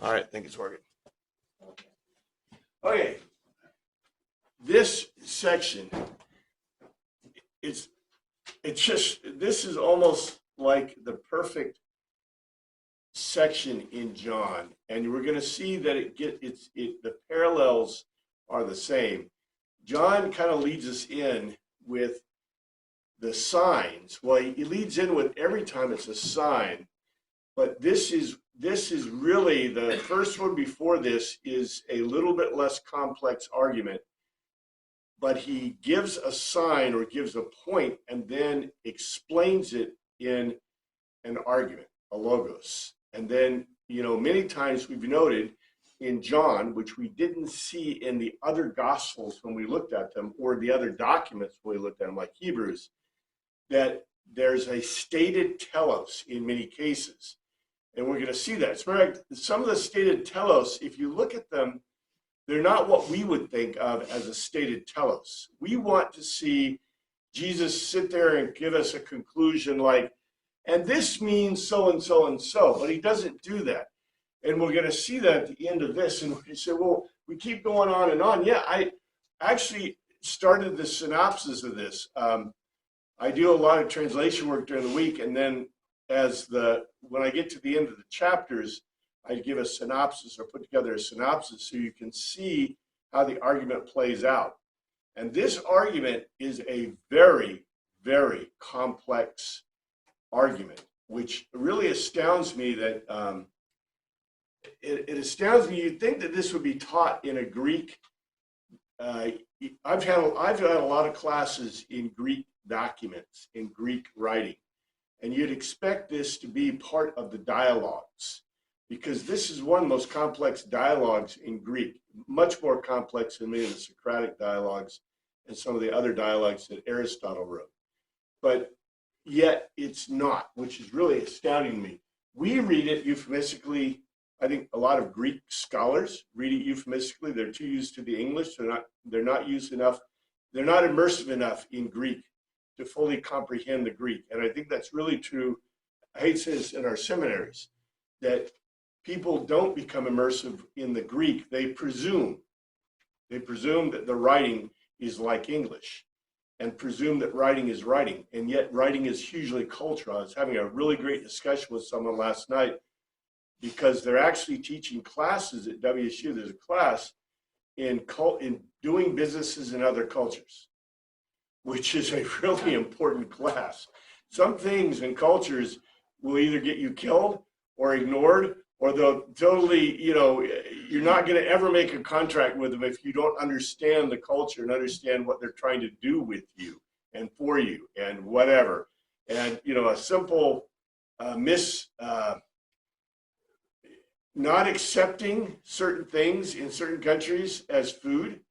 All right, I think it's working. Okay, this section, it's just, this is almost like the perfect section in John, and we're going to see that the parallels are the same. John kind of leads us in with the signs. Well, he leads in with every time it's a sign, but this is really the first one. Before this is a little bit less complex argument, but he gives a sign or gives a point and then explains it in an argument, a logos. And then, many times we've noted in John, which we didn't see in the other gospels when we looked at them, or the other documents when we looked at them, like Hebrews, that there's a stated telos in many cases. And we're going to see that. Some of the stated telos, if you look at them, they're not what we would think of as a stated telos. We want to see Jesus sit there and give us a conclusion like, and this means so and so and so, but he doesn't do that. And we're going to see that at the end of this. And we say, well, we keep going on and on. Yeah, I actually started the synopsis of this. I do a lot of translation work during the week, and then when I get to the end of the chapters, I give a synopsis or put together a synopsis so you can see how the argument plays out. And this argument is a very, very complex argument, which really astounds me that it astounds me. You'd think that this would be taught in a Greek. I've had a lot of classes in Greek documents, in Greek writing, and you'd expect this to be part of the dialogues, because this is one of the most complex dialogues in Greek, much more complex than many of the Socratic dialogues and some of the other dialogues that Aristotle wrote. But yet it's not, which is really astounding to me. We read it euphemistically. I think a lot of Greek scholars read it euphemistically. They're too used to the English. They're not used enough. They're not immersive enough in Greek to fully comprehend the Greek. And I think that's really true. I hate to say this in our seminaries, that people don't become immersive in the Greek. They presume that the writing is like English, and presume that writing is writing. And yet writing is hugely cultural. I was having a really great discussion with someone last night, because they're actually teaching classes at WSU. There's a class in doing businesses in other cultures, which is a really important class. Some things in cultures will either get you killed or ignored, or they'll totally, you're not going to ever make a contract with them if you don't understand the culture and understand what they're trying to do with you and for you and whatever. And, a simple not accepting certain things in certain countries as food,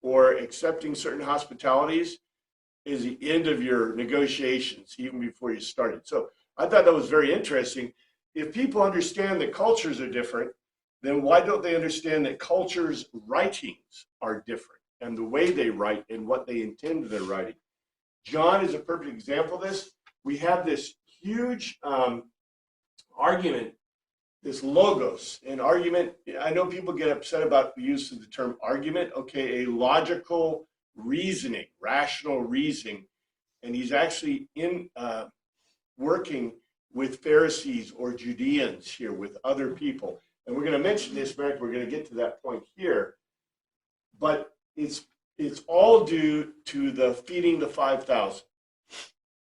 or accepting certain hospitalities, is the end of your negotiations, even before you started. So I thought that was very interesting. If people understand that cultures are different, then why don't they understand that cultures' writings are different, and the way they write and what they intend to their writing? John is a perfect example of this. We have this huge argument, this logos, an argument. I know people get upset about the use of the term argument. Okay, a logical reasoning, rational reasoning. And he's actually working with Pharisees or Judeans here, with other people. And we're going to mention this, We're going to get to that point here. But it's all due to the feeding the 5,000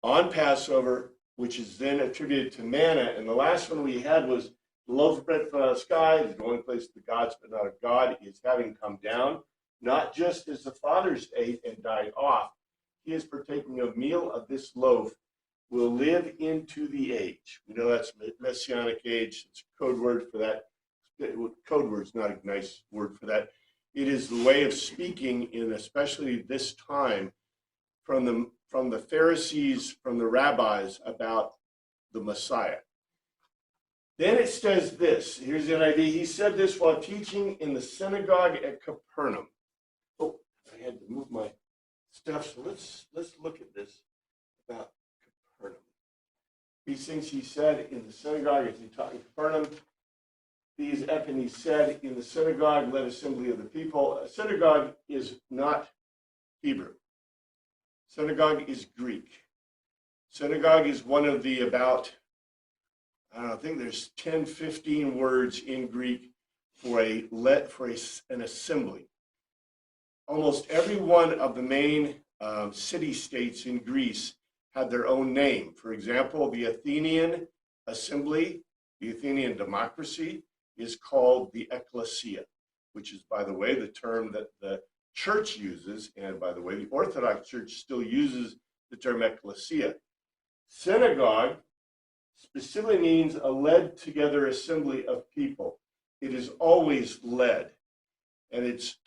on Passover, which is then attributed to manna. And the last one we had was the loaf of bread from out of the sky, the going place of the gods, but not of God, is having come down, not just as the fathers ate and died off. He is partaking of meal of this loaf, will live into the age. We know that's messianic age. It's a code word for that. Code word's not a nice word for that. It is the way of speaking in especially this time from the Pharisees, from the rabbis, about the Messiah. Then it says this. Here's the NIV. He said this while teaching in the synagogue at Capernaum. Oh, I had to move my stuff. So let's look at this about Capernaum. These things he said in the synagogue as he taught in Capernaum. these Epiphanies said in the synagogue, led assembly of the people. A synagogue is not Hebrew. Synagogue is Greek. Synagogue is one of the about, I don't know, I think there's 10, 15 words in Greek for an assembly. Almost every one of the main city-states in Greece had their own name. For example, the Athenian assembly, the Athenian democracy, is called the ecclesia, which is, by the way, the term that the church uses, and by the way, the Orthodox Church still uses the term ecclesia. Synagogue specifically means a led together assembly of people. It is always led, and it's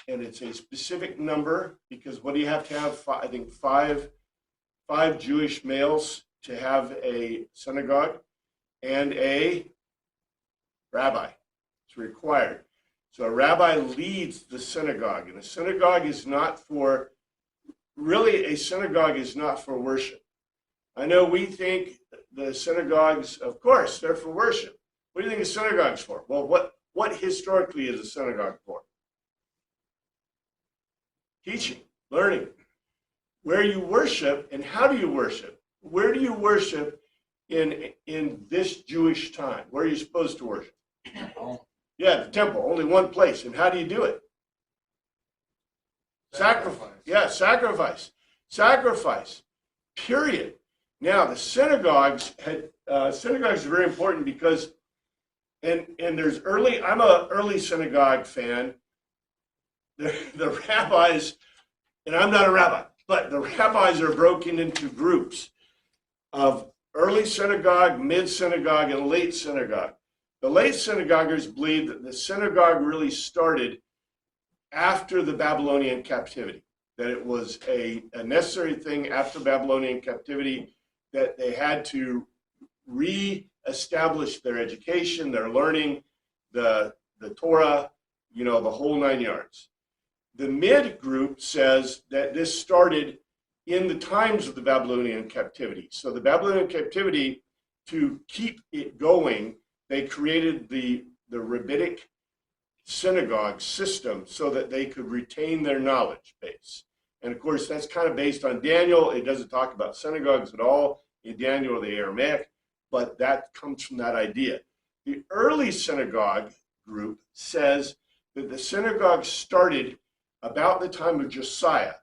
a specific number, because what do you have to have? I think five Jewish males to have a synagogue, and a rabbi. It's required. So a rabbi leads the synagogue, and a synagogue is not for, really a synagogue is not for worship. I know we think the synagogues, of course, they're for worship. What do you think a synagogue's for? Well, what historically is a synagogue for? Teaching, learning. Where you worship, and how do you worship? Where do you worship in this Jewish time? Where are you supposed to worship? Yeah, the temple, only one place. And how do you do it? Sacrifice. Yeah, sacrifice. Sacrifice. Period. Now, the synagogues synagogues are very important because, and there's I'm an early synagogue fan. The rabbis, and I'm not a rabbi, but the rabbis are broken into groups of early synagogue, mid synagogue, and late synagogue. The late synagoguers believe that the synagogue really started after the Babylonian captivity, that it was a necessary thing after Babylonian captivity, that they had to re-establish their education, their learning, the Torah, the whole 9 yards. The mid group says that this started in the times of the Babylonian captivity. So the Babylonian captivity, to keep it going, they created the rabbinic synagogue system so that they could retain their knowledge base. And of course, that's kind of based on Daniel. It doesn't talk about synagogues at all in Daniel or the Aramaic, but that comes from that idea. The early synagogue group says that the synagogue started about the time of Josiah.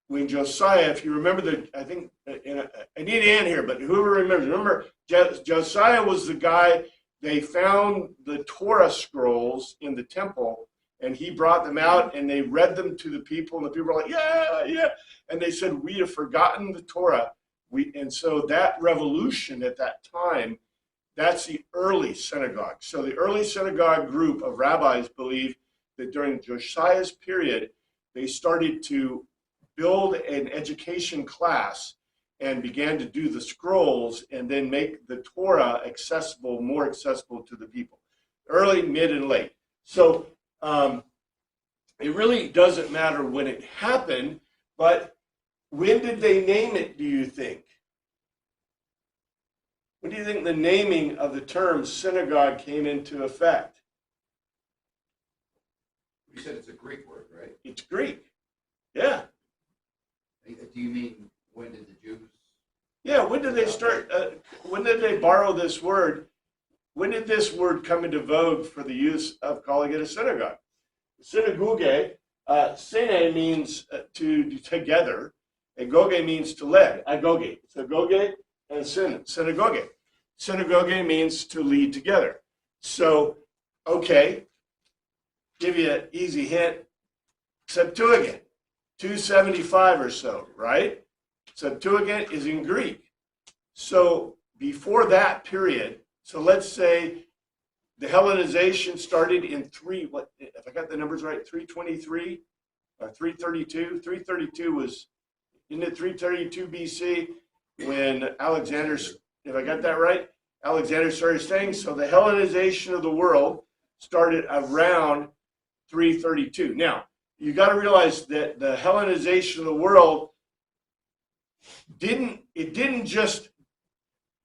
When Josiah, if you remember I need Ann here, but whoever remember Josiah was the guy. They found the Torah scrolls in the temple, and he brought them out, and they read them to the people, and the people were like, yeah, yeah. And they said, we have forgotten the Torah. And so that revolution at that time, that's the early synagogue. So the early synagogue group of rabbis believe that during Josiah's period, they started to build an education class and began to do the scrolls and then make the Torah more accessible to the people. Early, mid, and late. So it really doesn't matter when it happened, but when did they name it, do you think? When do you think the naming of the term synagogue came into effect? You said it's a Greek word, right? It's Greek. Yeah. Do you mean, when did the Jews? Yeah, when did they start, when did they borrow this word? When did this word come into vogue for the use of calling it a synagogue? Synagoge, sine means together, and goge means to lead, agoge. Synagoge and synagoge. Synagoge means to lead together. So, okay, give you an easy hint, Septuagint, 275 or so, right? Septuagint is in Greek. So before that period, so let's say the Hellenization started in if I got the numbers right, 323 or 332. 332 was, isn't it 332 BC when Alexander, if I got that right, Alexander started staying. So the Hellenization of the world started around 332. Now, you got to realize that the Hellenization of the world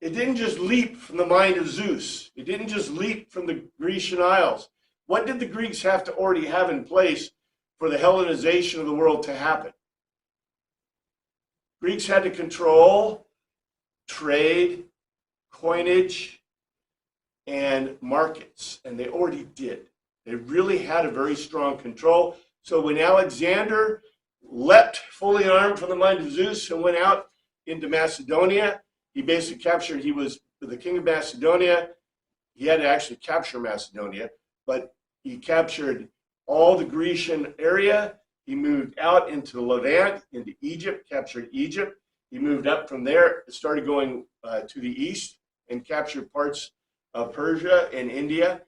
it it didn't just leap from the mind of Zeus. It didn't just leap from the Grecian Isles. What did the Greeks have to already have in place for the Hellenization of the world to happen? Greeks had to control trade, coinage, and markets, and they already did. They really had a very strong control. So when Alexander leapt fully armed from the mind of Zeus and went out into Macedonia, he basically captured, he was the king of Macedonia. He had to actually capture Macedonia, but he captured all the Grecian area. He moved out into the Levant, into Egypt, captured Egypt. He moved up from there, started going to the east and captured parts of Persia and India.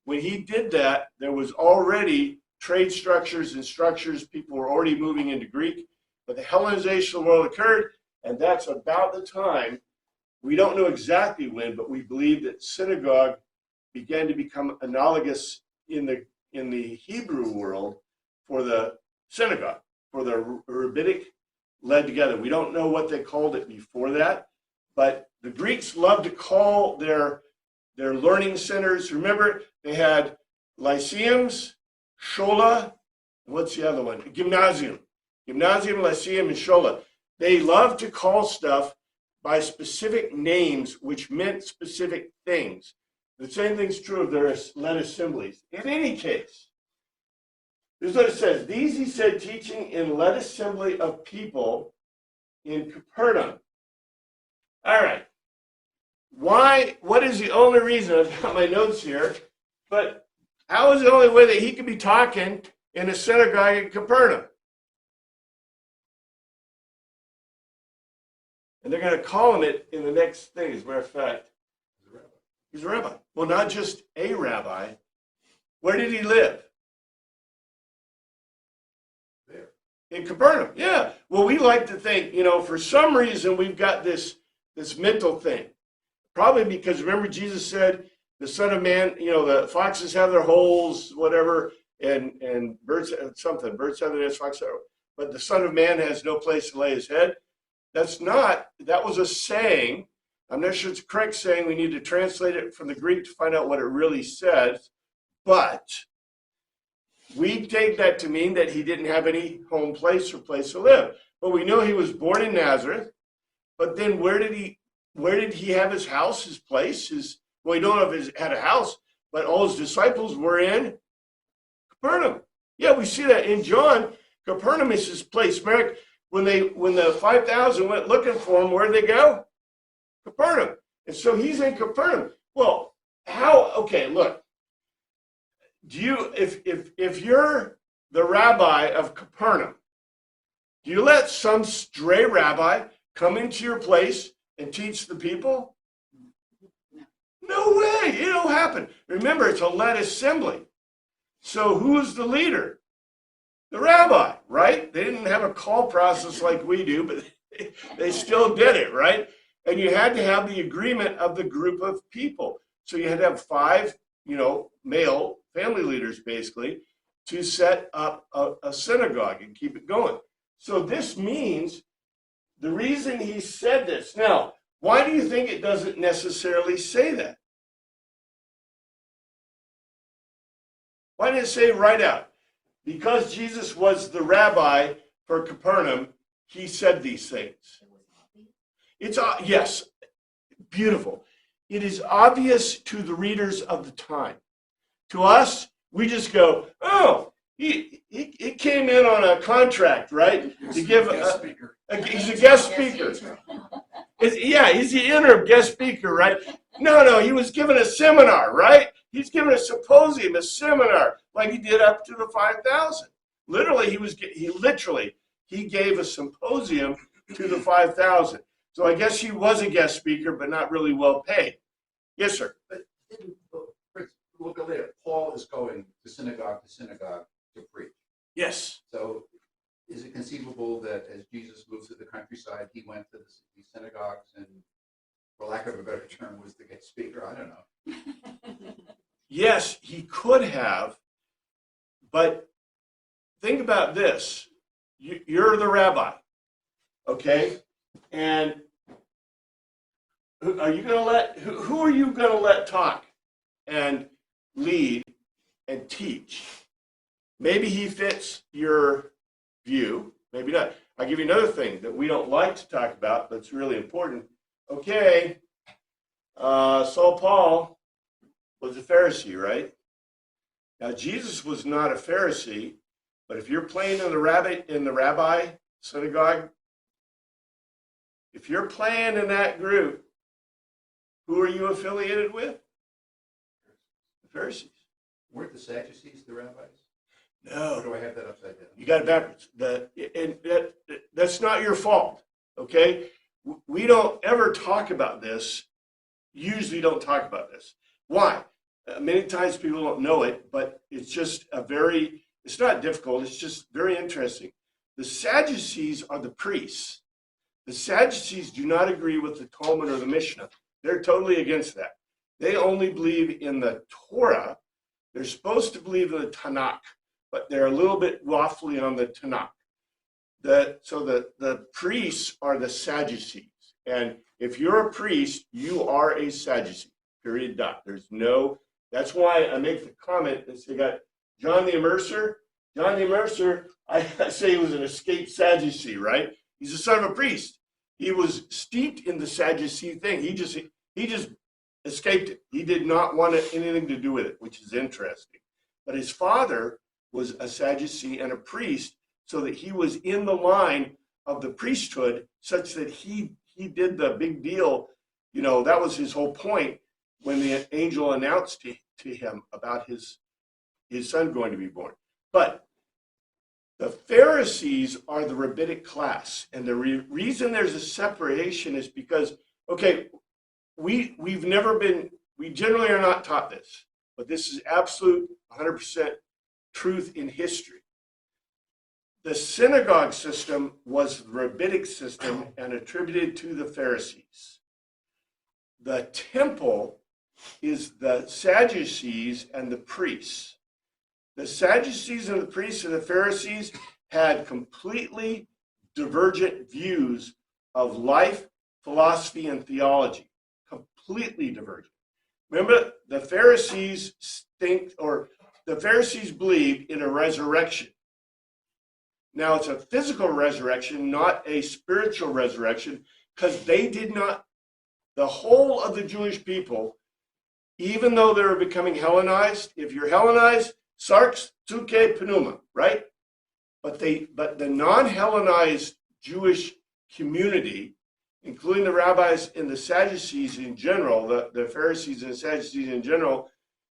When he did that, there was already trade structures and structures. People were already moving into Greek, but the Hellenization of the world occurred, and that's about the time, we don't know exactly when, but we believe that synagogue began to become analogous in the Hebrew world for the synagogue, for the rabbinic led together. We don't know what they called it before that, but the Greeks loved to call their learning centers. Remember, they had lyceums, shola, what's the other one? Gymnasium, lyceum, and shola. They loved to call stuff by specific names, which meant specific things. The same thing's true of their led assemblies. In any case, this is what it says. These he said, teaching in led assembly of people in Capernaum. All right. Why? What is the only reason? I've got my notes here, but how is the only way that he could be talking in a synagogue in Capernaum? And they're going to call him it in the next thing, as a matter of fact. He's a rabbi. Well, not just a rabbi. Where did he live? There. In Capernaum. Yeah. Well, we like to think, for some reason we've got this mental thing. Probably because, remember, Jesus said, the Son of Man, the foxes have their holes, whatever, and birds have their nests, foxes have, but the Son of Man has no place to lay his head. That was a saying. I'm not sure it's a correct saying. We need to translate it from the Greek to find out what it really says. But we take that to mean that he didn't have any home place or place to live. But we know he was born in Nazareth. But then where did he have his house, his place? We don't know if he had a house, but all his disciples were in Capernaum. Yeah, we see that in John. Capernaum is his place. Merrick, when the 5,000 went looking for him, where'd they go? Capernaum. And so he's in Capernaum. Well, how? Okay, look. If you're the rabbi of Capernaum, do you let some stray rabbi come into your place and teach the people? No way. It don't happen. Remember, it's a led assembly. So who's the leader? The rabbi, right? They didn't have a call process like we do, but they still did it, right? And you had to have the agreement of the group of people. So you had to have 5, male family leaders, basically, to set up a synagogue and keep it going. So this means the reason he said this. Now, why do you think it doesn't necessarily say that? Why did it say right out? Because Jesus was the rabbi for Capernaum, he said these things. It's yes, beautiful. It is obvious to the readers of the time. To us, we just go, oh, he came in on a contract, right? To give he's a guest speaker. He's the interim guest speaker, right? No, he was given a seminar, right? He's given a symposium, a seminar, like he did up to the 5,000. Literally, he gave a symposium to the 5,000. So I guess he was a guest speaker, but not really well paid. Yes, sir. But look at later. Paul is going to synagogue to preach. Yes. So is it conceivable that as Jesus moved to the countryside, he went to these synagogues and, for lack of a better term, was the guest speaker? I don't know. Yes, he could have, but think about this. You're the rabbi, okay? And are you going to let, who are you going to let talk and lead and teach? Maybe he fits your view, maybe not. I'll give you another thing that we don't like to talk about, but it's really important. Okay, Saul Paul was a Pharisee, right? Now, Jesus was not a Pharisee, but if you're playing in the rabbi synagogue, if you're playing in that group, who are you affiliated with? The Pharisees. Weren't the Sadducees the rabbis? No. Or do I have that upside down? You got it backwards. That's not your fault, okay? We don't ever talk about this. Usually don't talk about this. Why? Many times people don't know it, but it's just it's not difficult. It's just very interesting. The Sadducees are the priests. The Sadducees do not agree with the Talmud or the Mishnah. They're totally against that. They only believe in the Torah. They're supposed to believe in the Tanakh, but they're a little bit waffly on the Tanakh. So the priests are the Sadducees. And if you're a priest, you are a Sadducee, period, dot. That's why I make the comment that they got John the Immerser. John the Immerser, I say he was an escaped Sadducee, right? He's the son of a priest. He was steeped in the Sadducee thing. He just escaped it. He did not want anything to do with it, which is interesting. But his father was a Sadducee and a priest, so that he was in the line of the priesthood, such that he did the big deal. You know, that was his whole point when the angel announced to him about his son going to be born. But the Pharisees are the rabbinic class, and the reason there's a separation is because, okay, we generally are not taught this, but this is absolute 100% truth in history. The synagogue system was the rabbinic system and attributed to the Pharisees. The temple is the Sadducees and the priests. The Sadducees and the priests and the Pharisees had completely divergent views of life, philosophy, and theology. Completely divergent. Remember, the Pharisees believe in a resurrection. Now, it's a physical resurrection, not a spiritual resurrection, because the whole of the Jewish people, even though they were becoming Hellenized, if you're Hellenized, sarx, psuke, pneuma, right? But the non-Hellenized Jewish community, including the rabbis and the Sadducees in general, the Pharisees and the Sadducees in general,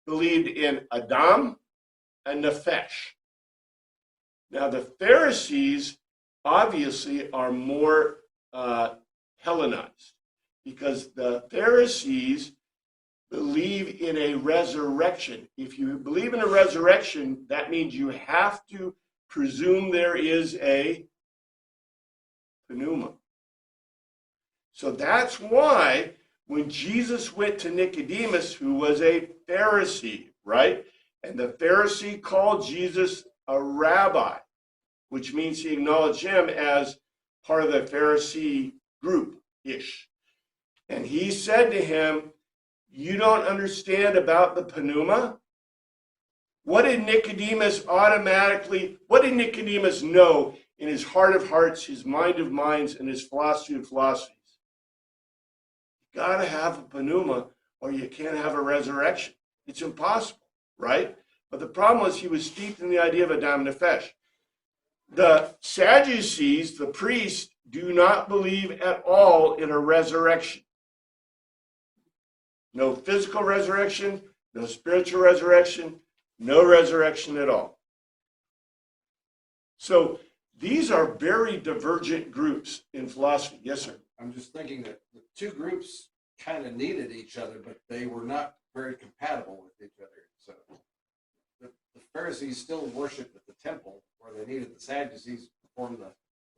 believed in Adam and Nefesh. Now, the Pharisees obviously are more Hellenized, because the Pharisees believe in a resurrection. If you believe in a resurrection, that means you have to presume there is a pneuma. So that's why when Jesus went to Nicodemus, who was a Pharisee, right? And the Pharisee called Jesus a rabbi, which means he acknowledged him as part of the Pharisee group-ish. And he said to him, "You don't understand about the pneuma?" What did Nicodemus know in his heart of hearts, his mind of minds, and his philosophy of philosophies? You got to have a pneuma or you can't have a resurrection. It's impossible, right? But the problem was he was steeped in the idea of Adam Nefesh. The Sadducees, the priests, do not believe at all in a resurrection. No physical resurrection, no spiritual resurrection, no resurrection at all. So these are very divergent groups in philosophy. Yes, sir. I'm just thinking that the two groups kind of needed each other, but they were not very compatible with each other. So the Pharisees still worshiped at the temple, where they needed the Sadducees to perform the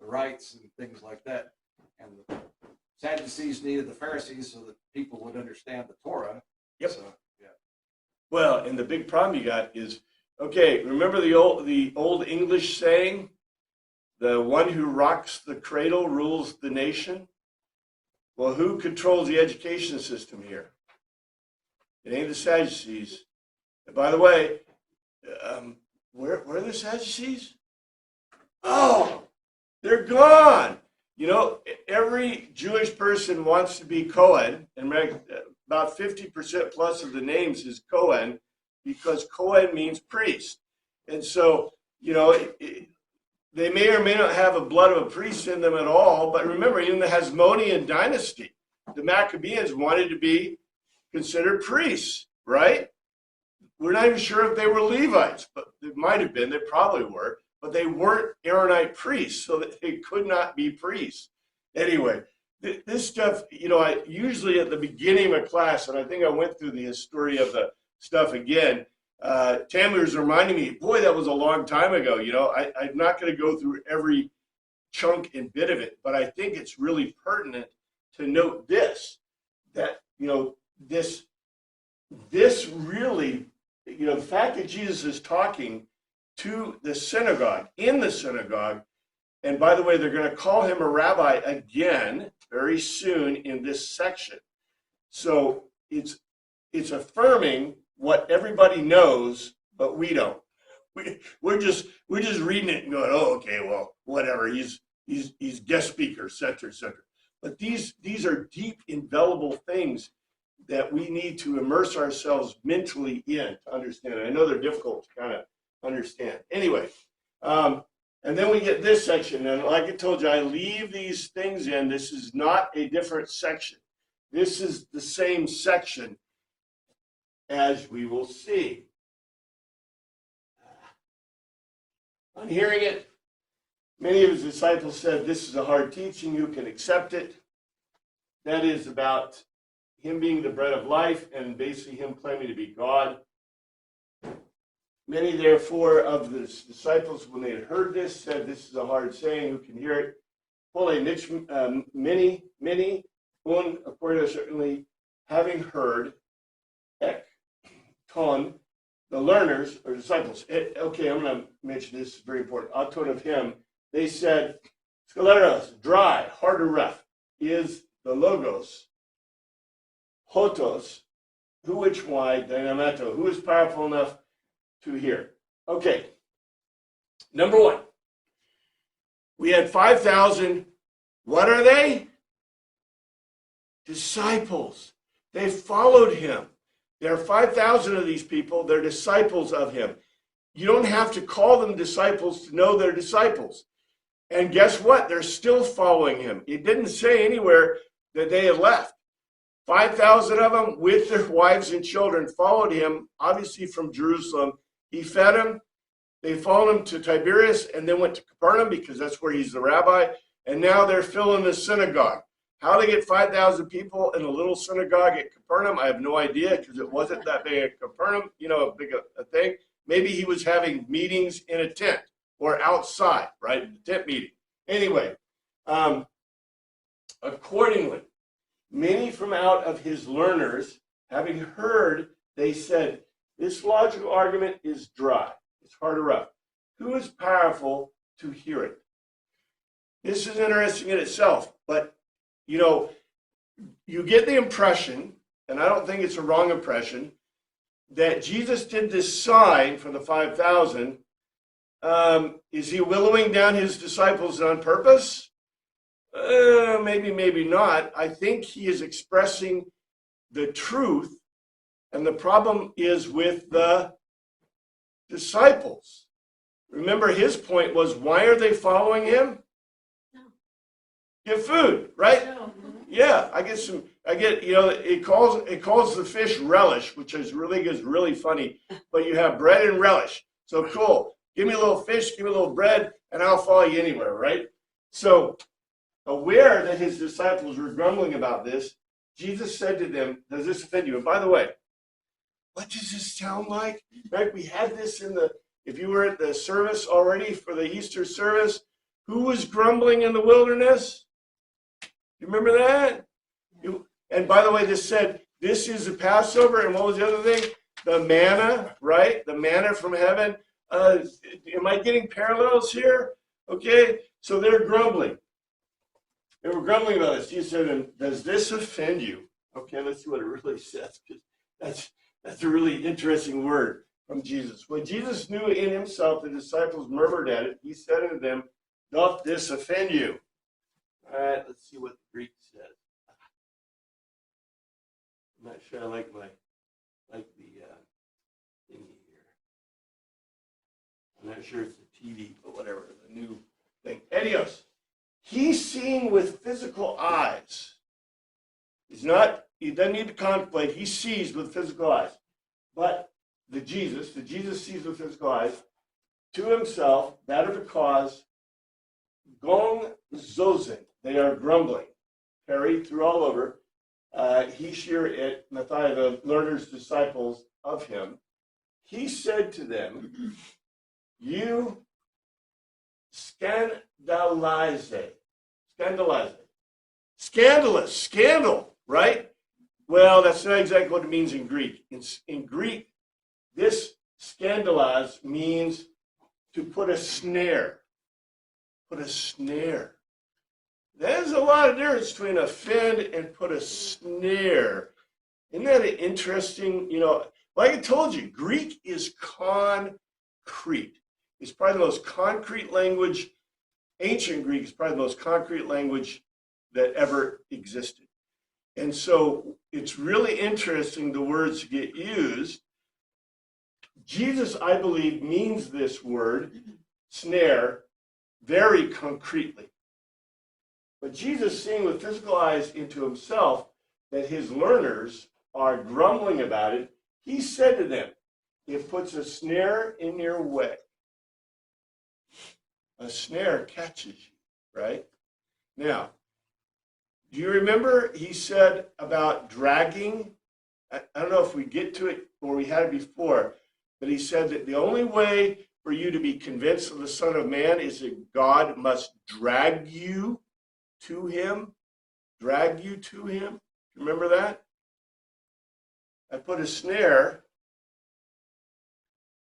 rites and things like that. And the Sadducees needed the Pharisees so that people would understand the Torah. Yep. So, yeah. Well, and the big problem you got is, okay, remember the old English saying, the one who rocks the cradle rules the nation? Well, who controls the education system here? It ain't the Sadducees. And by the way, where are the Sadducees? Oh, they're gone. You know, every Jewish person wants to be Cohen, and about 50% plus of the names is Cohen, because Cohen means priest. And so, you know, they may or may not have a blood of a priest in them at all, but remember, in the Hasmonean dynasty, the Maccabees wanted to be considered priests, right? We're not even sure if they were Levites, but they might have been, they probably were, but they weren't Aaronite priests, so that they could not be priests. Anyway, this stuff, you know, I usually at the beginning of a class, and I think I went through the history of the stuff again, Tamler's reminding me, boy, that was a long time ago. You know, I'm not going to go through every chunk and bit of it, but I think it's really pertinent to note this, that, you know, this really, you know, the fact that Jesus is talking to the synagogue, in the synagogue, and by the way, they're going to call him a rabbi again very soon in this section. So it's affirming what everybody knows, but we don't. We're just reading it and going, oh, okay, well, whatever. He's guest speaker, et cetera, et cetera. But these are deep, indelible things that we need to immerse ourselves mentally in to understand. I know they're difficult to kind of understand. Anyway, and then we get this section, and like I told you, I leave these things in. This is not a different section. This is the same section, as we will see. On hearing it, many of his disciples said, this is a hard teaching, who can accept it? That is about him being the bread of life and basically him claiming to be God. Many, therefore, of the disciples, when they had heard this, said, this is a hard saying, who can hear it? Many, one, according to certainly, having heard, ton, the learners or disciples. Okay, I'm going to mention this, is very important. Aton of him, they said, skaleros, dry, hard or rough, is the logos, hotos, who, which, why, dynameto, who is powerful enough to hear. Okay, number one, we had 5,000. What are they? Disciples. They followed him. There are 5,000 of these people. They're disciples of him. You don't have to call them disciples to know they're disciples. And guess what? They're still following him. It didn't say anywhere that they had left. 5,000 of them with their wives and children followed him, obviously from Jerusalem. He fed them. They followed him to Tiberias and then went to Capernaum because that's where he's the rabbi. And now they're filling the synagogue. How they get 5,000 people in a little synagogue at Capernaum, I have no idea, because it wasn't that big at Capernaum, you know, a big a thing. Maybe he was having meetings in a tent or outside, right? The tent meeting. Anyway, accordingly, many from out of his learners, having heard, they said, this logical argument is dry. It's hard or rough. Who is powerful to hear it? This is interesting in itself, but you know, you get the impression, and I don't think it's a wrong impression, that Jesus did this sign for the 5,000. Is he willowing down his disciples on purpose? Maybe, maybe not. I think he is expressing the truth, and the problem is with the disciples. Remember, his point was, why are they following him? Get food, right? Yeah, I get, you know, it calls the fish relish, which is really funny, but you have bread and relish. So cool. Give me a little fish, give me a little bread, and I'll follow you anywhere, right? So aware that his disciples were grumbling about this, Jesus said to them, does this offend you? And by the way, what does this sound like? In fact, we had this if you were at the service already for the Easter service, who was grumbling in the wilderness? You remember that? And by the way, this said, this is the Passover, and what was the other thing? The manna, right? The manna from heaven. Am I getting parallels here? Okay, so they're grumbling. They were grumbling about this. Jesus said to them, does this offend you? Okay, let's see what it really says, because that's a really interesting word from Jesus. When Jesus knew in himself the disciples murmured at it, he said unto them, doth this offend you? All right, let's see what the Greek says. I'm not sure I like the thingy here. I'm not sure it's a TV, but whatever, the new thing. Edios. He's seeing with physical eyes. He doesn't need to contemplate. He sees with physical eyes. But the Jesus sees with physical eyes to himself, that of the cause, gong zozen. They are grumbling. Perry through all over. He shear it, Matthias, the learners, disciples of him. He said to them, you scandalize. Scandalous, scandal, right? Well, that's not exactly what it means in Greek. In Greek, this scandalize means to put a snare. Put a snare. There's a lot of difference between offend and put a snare. Isn't that interesting? You know, like I told you, Greek is concrete. It's probably the most concrete language. Ancient Greek is probably the most concrete language that ever existed. And so it's really interesting the words get used. Jesus, I believe, means this word, snare, very concretely. But Jesus, seeing with physical eyes into himself that his learners are grumbling about it, he said to them, it puts a snare in your way. A snare catches you, right? Now, do you remember he said about dragging? I don't know if we get to it or we had it before, but he said that the only way for you to be convinced of the Son of Man is that God must drag you to him. Drag you to him. Remember that? I put a snare.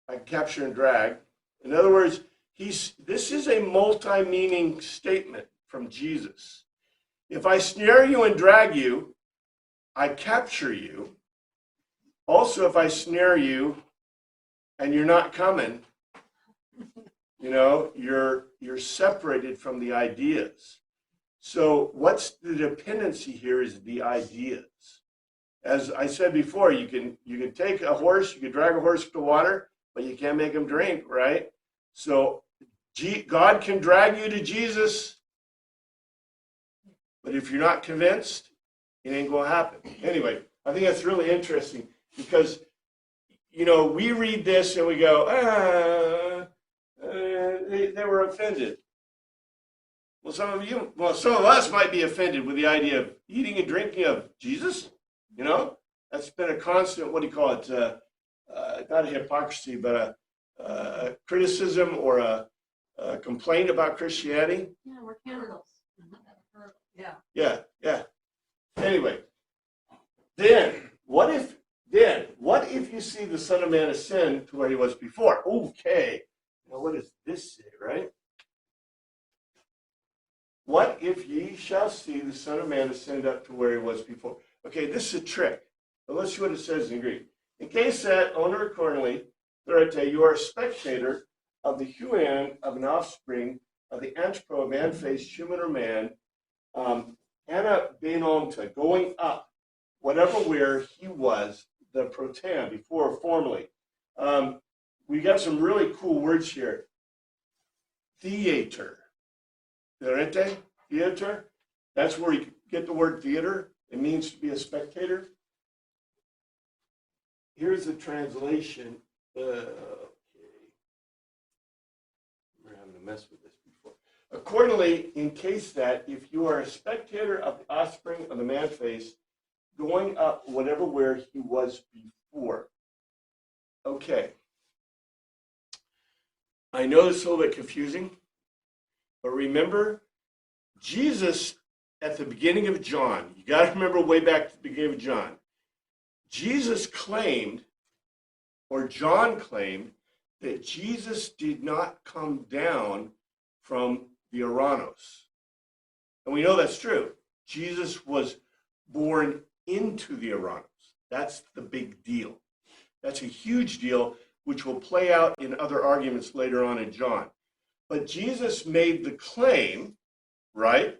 I capture and drag. In other words, this is a multi-meaning statement from Jesus. If I snare you and drag you, I capture you. Also, if I snare you and you're not coming, you know, you're separated from the ideas. So what's the dependency here is the ideas. As I said before, you can take a horse, you can drag a horse to water, but you can't make him drink, right? So God can drag you to Jesus, but if you're not convinced, it ain't going to happen. Anyway, I think that's really interesting because, you know, we read this and we go, they were offended. Well, some of us might be offended with the idea of eating and drinking of Jesus. You know, that's been a constant, what do you call it? Not a hypocrisy, but a criticism or a complaint about Christianity. Yeah, we're cannibals. Yeah. Yeah. Anyway, then what if you see the Son of Man ascend to where he was before? Okay. Now what does this say, right? What if ye shall see the Son of Man ascend up to where he was before? Okay, this is a trick. But let's see what it says in Greek. In case that, owner accordingly, you are a spectator of the huan of an offspring of the anthropo, man-faced human or man, Anna Benonta, going up, whatever where he was, the protan, before formally. We got some really cool words here. Theater. Theater. That's where you get the word theater. It means to be a spectator. Here's the translation. Okay. We're having a mess with this before. Accordingly, in case that if you are a spectator of the offspring of the man face, going up whatever where he was before. Okay. I know this is a little bit confusing, but remember, Jesus at the beginning of John, you got to remember way back at the beginning of John, Jesus claimed, or John claimed, that Jesus did not come down from the Oranos. And we know that's true. Jesus was born into the Oranos. That's the big deal. That's a huge deal, which will play out in other arguments later on in John. But Jesus made the claim, right,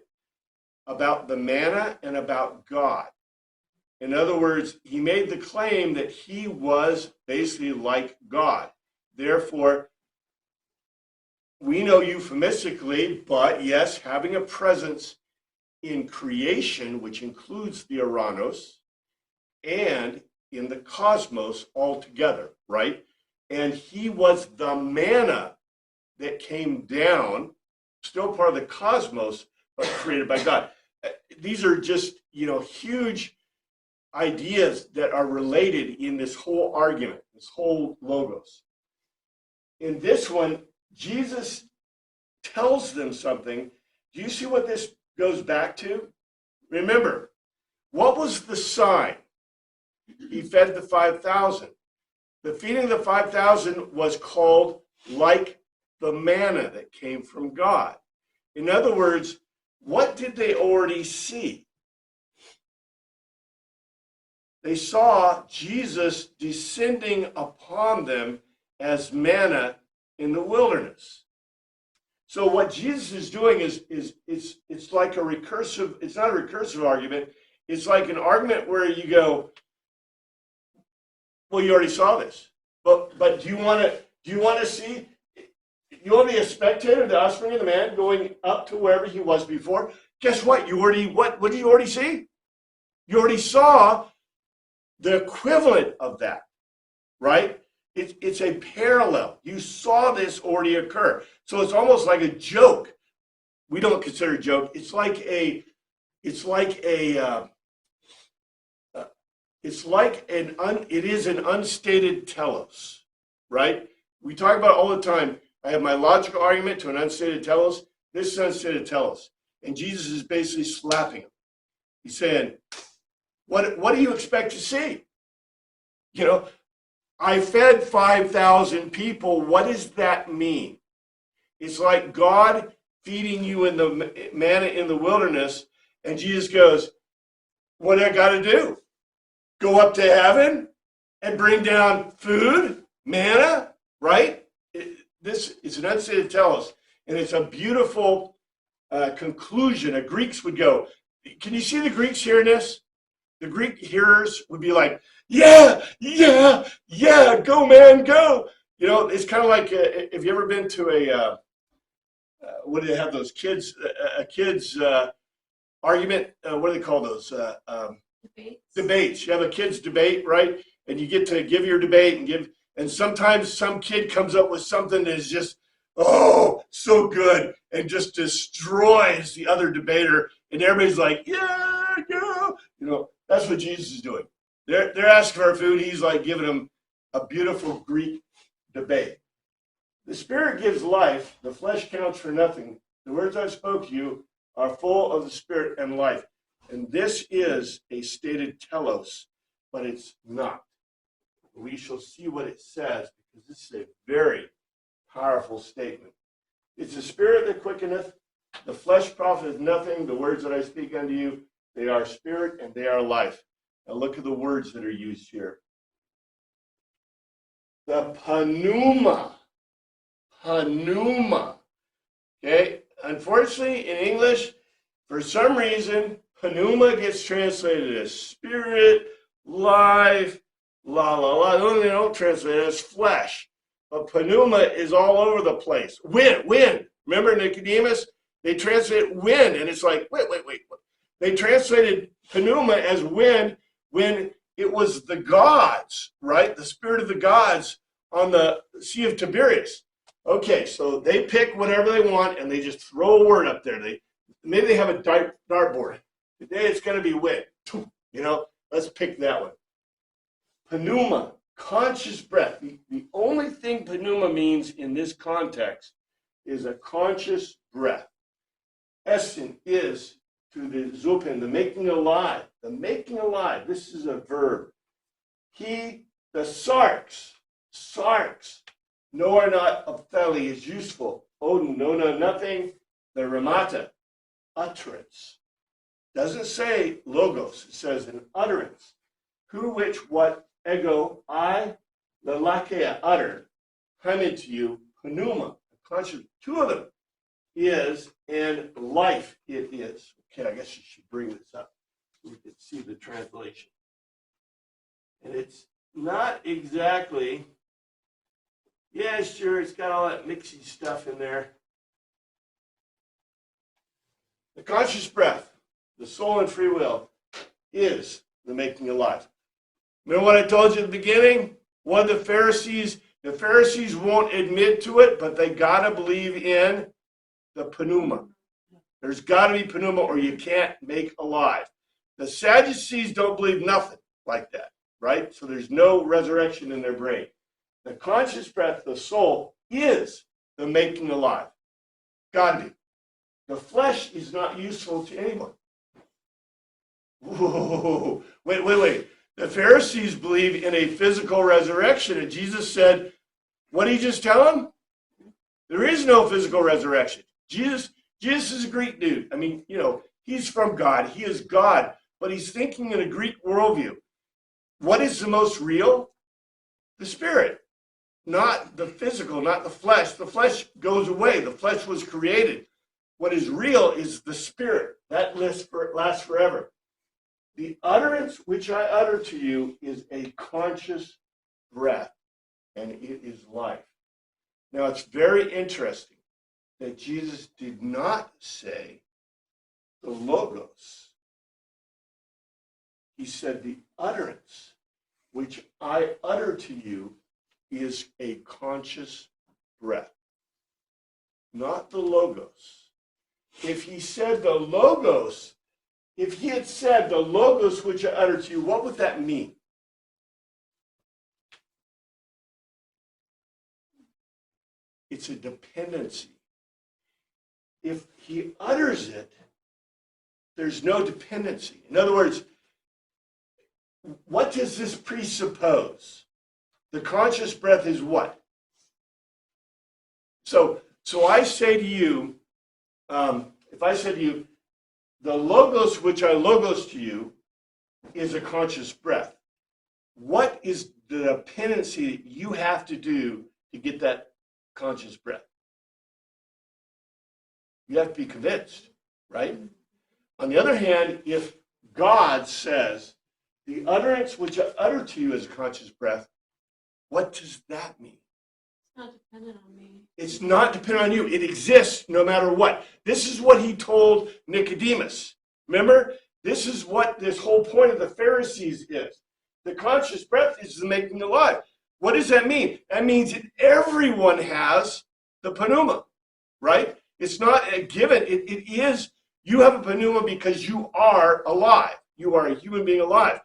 about the manna and about God. In other words, he made the claim that he was basically like God. Therefore, we know euphemistically, but yes, having a presence in creation, which includes the Oranos, and in the cosmos altogether, right? And he was the manna that came down, still part of the cosmos, but created by God. These are just, huge ideas that are related in this whole argument, this whole logos. In this one, Jesus tells them something. Do you see what this goes back to? Remember, what was the sign? He fed the 5,000. The feeding of the 5,000 was called like the manna that came from God. In other words, what did they already see? They saw Jesus descending upon them as manna in the wilderness. So what Jesus is doing is it's like a recursive, it's not a recursive argument, it's like an argument where you go, well, you already saw this. But do you want to see, you want to be a spectator of the offspring of the man going up to wherever he was before? Guess what? What did you already see? You already saw the equivalent of that, right? It's a parallel. You saw this already occur. So it's almost like a joke. We don't consider it a joke. It is an unstated telos, right? We talk about it all the time. I have my logical argument to an unstated telos. This is unstated telos. And Jesus is basically slapping him. He's saying, what do you expect to see? I fed 5,000 people. What does that mean? It's like God feeding you in the manna in the wilderness, and Jesus goes, what do I got to do? Go up to heaven and bring down food, manna, right? This is an unstated telos, and it's a beautiful conclusion. The Greeks would go, can you see the Greeks hearing this? The Greek hearers would be like, yeah, go man, go. It's kind of like, have you ever been to what do they have those kids, a kid's argument? What do they call those? Debates. You have a kid's debate, right? And you get to give your debate and sometimes some kid comes up with something that is just, oh, so good, and just destroys the other debater, and everybody's like, yeah. That's what Jesus is doing. They're asking for food. He's like giving them a beautiful Greek debate. The Spirit gives life. The flesh counts for nothing. The words I spoke to you are full of the Spirit and life. And this is a stated telos, but it's not. We shall see what it says, because this is a very powerful statement. It's the Spirit that quickeneth. The flesh profiteth nothing. The words that I speak unto you, they are spirit and they are life. Now look at the words that are used here. The pneuma. Okay? Unfortunately, in English, for some reason, pneuma gets translated as spirit, life, They don't translate it as flesh. But pneuma is all over the place. Wind. Remember Nicodemus? They translate wind, and it's like, wait. They translated pneuma as wind when it was the gods, right? The spirit of the gods on the Sea of Tiberias. Okay, so they pick whatever they want, and they just throw a word up there. Maybe they have a dartboard. Today it's going to be wind. Let's pick that one. Pneuma, conscious breath. The only thing pneuma means in this context is a conscious breath. Essen is to the zupin, the making alive. The making alive. This is a verb. The sarx, no are not ophthalli is useful. Odin, no, nothing. The ramata, utterance. Doesn't say logos, it says an utterance. Who, which, what, ego, I, lelakea, utter, hymen to you, pneuma, conscious, two of them, is, and life it is. Okay, I guess you should bring this up so we can see the translation. And it's not exactly, yeah, sure, it's got all that mixy stuff in there. The conscious breath, the soul and free will, is the making alive. Remember what I told you at the beginning? One of the Pharisees won't admit to it, but they got to believe in the pneuma. There's got to be pneuma or you can't make alive. The Sadducees don't believe nothing like that, right? So there's no resurrection in their brain. The conscious breath, the soul, is the making alive. Got to be. The flesh is not useful to anyone. Whoa, wait. The Pharisees believe in a physical resurrection, and Jesus said, what did he just tell them? There is no physical resurrection. Jesus is a Greek dude. I mean, he's from God. He is God, but he's thinking in a Greek worldview. What is the most real? The spirit, not the physical, not the flesh. The flesh goes away. The flesh was created. What is real is the spirit. That lasts forever. The utterance which I utter to you is a conscious breath, and it is life. Now, it's very interesting that Jesus did not say the logos. He said the utterance which I utter to you is a conscious breath, not the logos. If he said the logos, if he had said the logos which I utter to you, what would that mean? It's a dependency. If he utters it, there's no dependency. In other words, what does this presuppose? The conscious breath is what? So I say to you, if I said to you, the logos which I logos to you is a conscious breath. What is the dependency that you have to do to get that conscious breath? You have to be convinced, right? On the other hand, if God says, the utterance which I utter to you is a conscious breath, what does that mean? It's not dependent on me. It's not dependent on you. It exists no matter what. This is what he told Nicodemus. Remember? This is what this whole point of the Pharisees is. The conscious breath is the making alive. What does that mean? That means that everyone has the pneuma, right? It's not a given. It is, you have a pneuma because you are alive. You are a human being alive.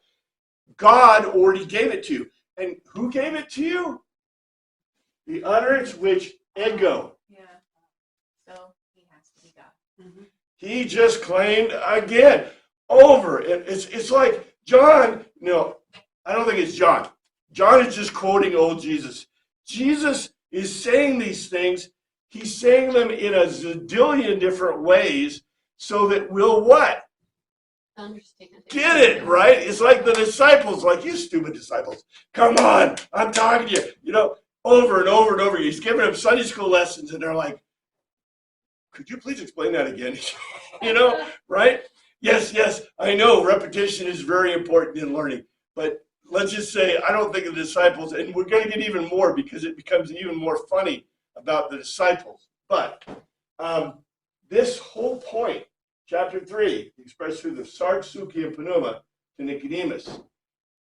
God already gave it to you. And who gave it to you? The utterance which ego. Yeah. So he has to be God. Mm-hmm. He just claimed again, over. It's like John, no, I don't think it's John. John is just quoting old Jesus. Jesus is saying these things. He's saying them in a zillion different ways so that we'll what? Understand. Get it, right? It's like the disciples, like, you stupid disciples. Come on, I'm talking to you. Over and over and over. He's giving them Sunday school lessons, and they're like, could you please explain that again? Right? Yes, I know repetition is very important in learning, but let's just say I don't think the disciples, and we're going to get even more because it becomes even more funny about the disciples. But this whole point, chapter 3, expressed through the sarx, suki, and pneuma to Nicodemus.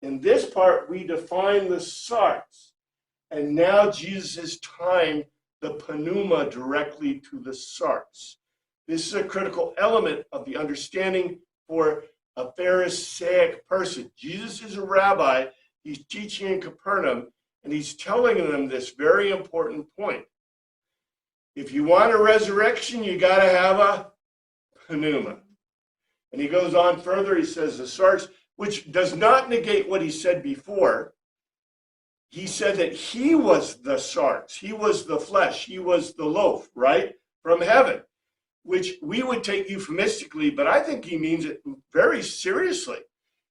In this part, we define the sarx. And now Jesus is tying the pneuma directly to the sarx. This is a critical element of the understanding for a Pharisaic person. Jesus is a rabbi. He's teaching in Capernaum, and he's telling them this very important point. If you want a resurrection, you got to have a pneuma. And he goes on further. He says the sarx, which does not negate what he said before. He said that he was the sarx. He was the flesh. He was the loaf, right, from heaven. which we would take euphemistically, but I think he means it very seriously.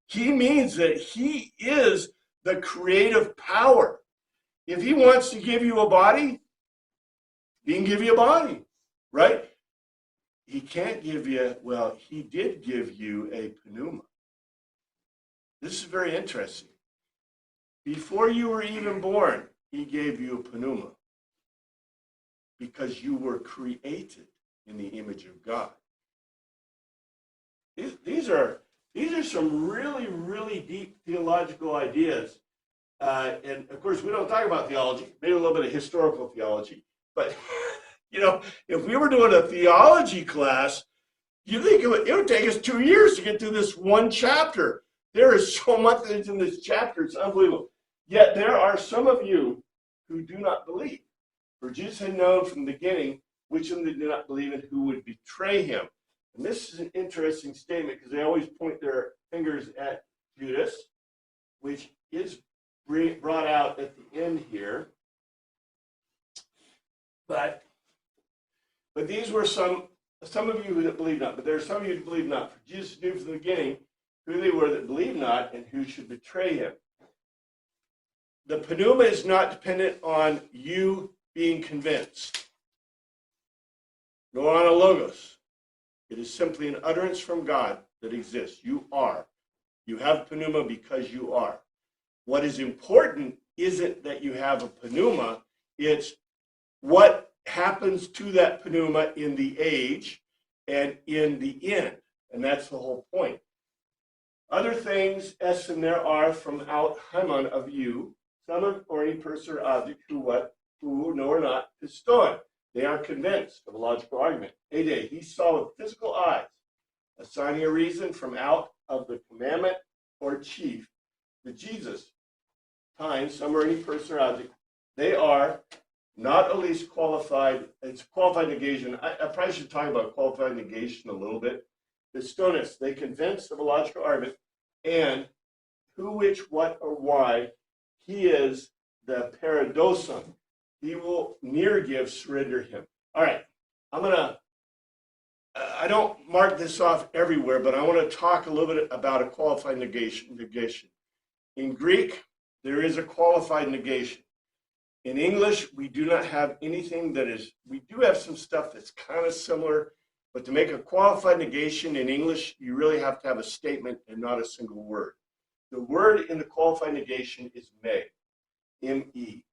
He means that he is the creative power. If he wants to give you a body, he can give you a body, right? He can't give you, well, he did give you a pneuma. This is very interesting. Before you were even born, he gave you a pneuma because you were created in the image of God. These are some really, really deep theological ideas. And of course, we don't talk about theology, maybe a little bit of historical theology. But, you know, if we were doing a theology class, you think it would take us 2 years to get through this one chapter. There is so much that's in this chapter. It's unbelievable. Yet there are some of you who do not believe. For Jesus had known from the beginning which of them did not believe and who would betray him. And this is an interesting statement because they always point their fingers at Judas, which is brought out at the end here. But these were some of you that believe not. But there are some of you that believe not. For Jesus knew from the beginning who they were that believed not and who should betray him. The pneuma is not dependent on you being convinced, nor on a logos. It is simply an utterance from God that exists. You are. You have pneuma because you are. What is important isn't that you have a pneuma, it's what happens to that pneuma in the age and in the end. And that's the whole point. Other things, as and there are from out Haman of you, some of or any person or object who know or not piston. They are convinced of a logical argument. Ade, he saw with physical eyes, assigning a reason from out of the commandment or chief, that Jesus, time, some or any person or object, they are not at least qualified. It's qualified negation. I probably should talk about qualified negation a little bit. Pistonus, they convinced of a logical argument, and who, which, what, or why, he is the paradoson. He will near give, surrender him. All right, I don't mark this off everywhere, but I want to talk a little bit about a qualified negation. In Greek, there is a qualified negation. In English, we do not have anything that is, we do have some stuff that's kind of similar, but to make a qualified negation in English, you really have to have a statement and not a single word. The word in the qualified negation is may, M-E.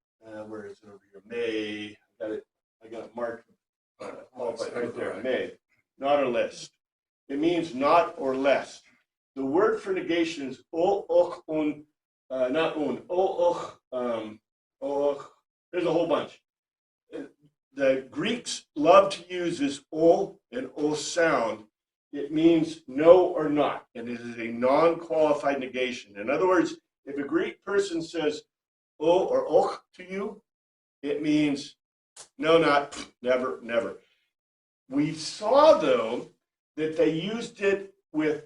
Where is it over here? May. I got it marked. Qualified right there. May. Not or lest. It means not or lest. The word for negation is o, och, un, not un, o, och, there's a whole bunch. The Greeks love to use this o and o sound. It means no or not, and it is a non-qualified negation. In other words, if a Greek person says o or och to you, it means no, not, never, never. We saw, though, that they used it with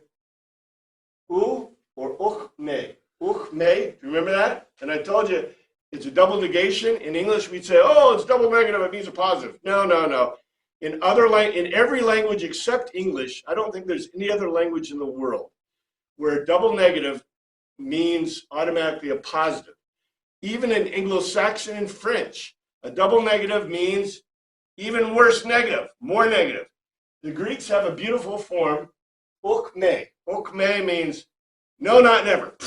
u or uch me. Uch me, do you remember that? And I told you, it's a double negation. In English, we'd say, oh, it's double negative, it means a positive. No, no, no. In every language except English, I don't think there's any other language in the world where double negative means automatically a positive. Even in Anglo-Saxon and French, a double negative means even worse negative, more negative. The Greeks have a beautiful form, uch me. Uch me means no, not never,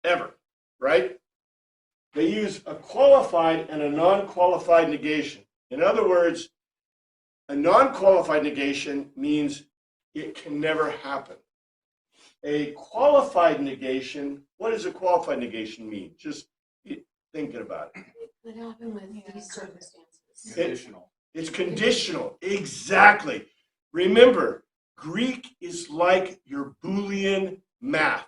ever, right? They use a qualified and a non-qualified negation. In other words, a non-qualified negation means it can never happen. A qualified negation, what does a qualified negation mean? Just thinking about it. It could happen with these circumstances. Conditional. It's conditional, exactly. Remember, Greek is like your Boolean math.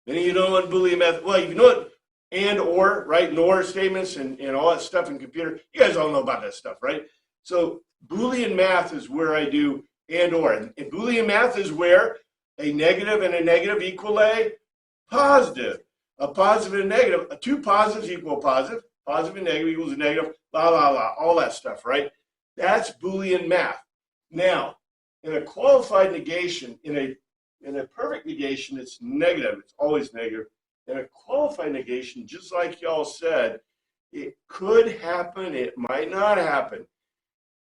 Many of you know what Boolean math, well, you know what and or, right? Nor statements and all that stuff in computer. You guys all know about that stuff, right? So Boolean math is where I do and or. And Boolean math is where a negative and a negative equal a positive. A positive and a negative, two positives equal a positive. Positive and negative equals a negative, la, la, la, all that stuff, right? That's Boolean math. Now, In a qualified negation, in a perfect negation, it's negative. It's always negative. In a qualified negation, just like y'all said, it could happen. It might not happen.